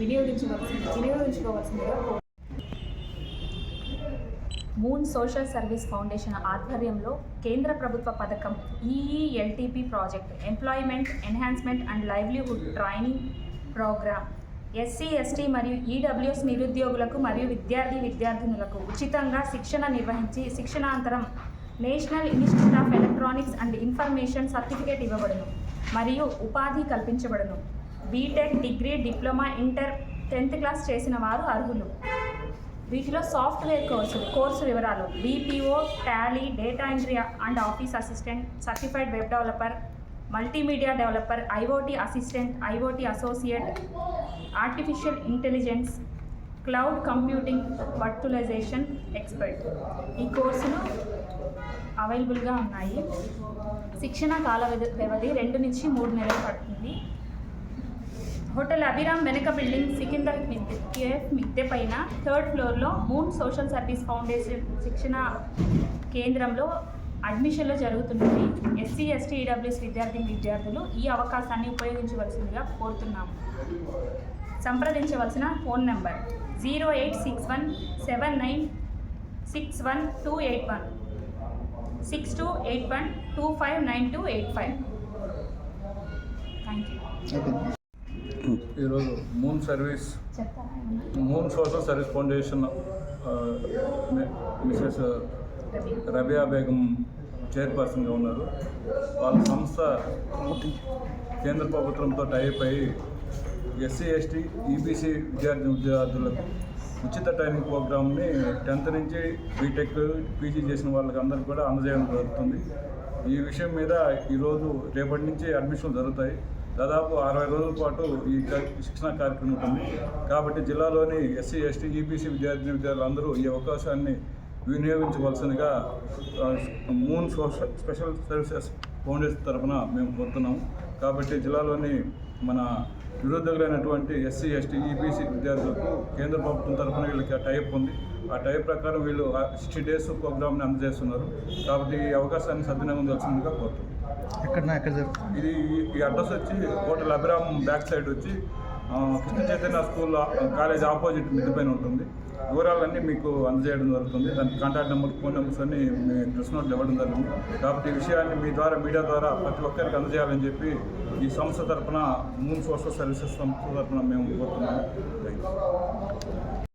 వినియోగించుకోవాల్సిందిగా moon social service foundation ఆధ్వర్యంలో కేంద్ర ప్రభుత్వ పథకం EELTP project employment enhancement and livelihood training programme SC ST మరియు ఈడబ్ల్యూఎస్ నిరుద్యోగులకు మరియు విద్యార్థినులకు ఉచితంగా శిక్షణ నిర్వహించి శిక్షణాంతరం national institute of electronics and information certificate ఇవ్వబడును మరియు ఉపాధి కల్పించబడును. BTech, degree, diploma, inter, 10th class చేసిన వారు అర్హులు. వీటిలో సాఫ్ట్వేర్ కోర్సు వివరాలు: BPO, Tally, data entry and office assistant, certified web developer, multimedia developer, IOT assistant, IOT associate, artificial intelligence, cloud computing, virtualization expert. ఈ కోర్సులు అవైలబుల్గా ఉన్నాయి. శిక్షణ కాల వ్యవధి 2 నుంచి 3 నెలలు పడుతుంది. హోటల్ అభిరామ్ వెనక బిల్డింగ్, సికింద్రాబాద్ కేఎఫ్ మిద్దె పైన 3rd ఫ్లోర్లో మూన్ సోషల్ సర్వీస్ ఫౌండేషన్ శిక్షణ కేంద్రంలో అడ్మిషన్లు జరుగుతున్నవి. ఎస్సీ, ఎస్టీ, ఈడబ్ల్యూఎస్ విద్యార్థులు ఈ అవకాశాన్ని ఉపయోగించవలసిందిగా కోరుతున్నాము. సంప్రదించవలసిన ఫోన్ నెంబర్ 08617961281 6281259285. Thank you. ఈరోజు moon social service foundation Mrs Rabia Begum చైర్పర్సన్గా ఉన్నారు. వాళ్ళ సంస్థ కేంద్ర ప్రభుత్వంతో టైప్ అయ్యి ఎస్సీ, ఎస్టీ, ఈబీసీ విద్యార్థులకు ఉచిత ట్రైనింగ్ ప్రోగ్రామ్ని 10th నుంచి బీటెక్, పీజీ చేసిన వాళ్ళకి అందరికీ కూడా అందజేయడం జరుగుతుంది. ఈ విషయం మీద ఈరోజు రేపటి నుంచి అడ్మిషన్లు జరుగుతాయి. దాదాపు 60 రోజుల పాటు ఈ శిక్షణ కార్యక్రమం ఉంటుంది. కాబట్టి జిల్లాలోని ఎస్సీ, ఎస్టీ, ఈబీసీ విద్యార్థులు అందరూ ఈ అవకాశాన్ని వినియోగించవలసిందిగా moon social special services foundation తరఫున మేము కోరుతున్నాము. కాబట్టి జిల్లాలోని మన నిరుద్యోగులైనటువంటి ఎస్సీ, ఎస్టీ, ఈబీసీ విద్యార్థులకు కేంద్ర ప్రభుత్వం తరఫున వీళ్ళకి టైప్ ఉంది. ఆ టైప్ ప్రకారం వీళ్ళు 60 days ప్రోగ్రామ్ని అందజేస్తున్నారు. కాబట్టి ఈ అవకాశాన్ని సద్వినియోగం చేయాల్సిందిగా కోరుతున్నాం. ఎక్కడ జరుగుతుంది ఇది? ఈ అడ్రస్ వచ్చి హోటల్ అభిరామ్ బ్యాక్ సైడ్ వచ్చి Krishna Chaitanya school college opposite మిద్దె పైన ఉంటుంది. వివరాలన్నీ మీకు అందజేయడం జరుగుతుంది. దానికి కాంటాక్ట్ నెంబర్, ఫోన్ నెంబర్స్ అన్నీ మీ డ్రెస్ నోట్లు ఇవ్వడం జరుగుతుంది. కాబట్టి ఈ విషయాన్ని మీ ద్వారా, మీడియా ద్వారా ప్రతి ఒక్కరికి అందజేయాలని చెప్పి ఈ సంస్థ తరఫున, మూన్ సోషల్ సర్వీసెస్ సంస్థ తరఫున మేము కోరుతున్నాము. Thank you.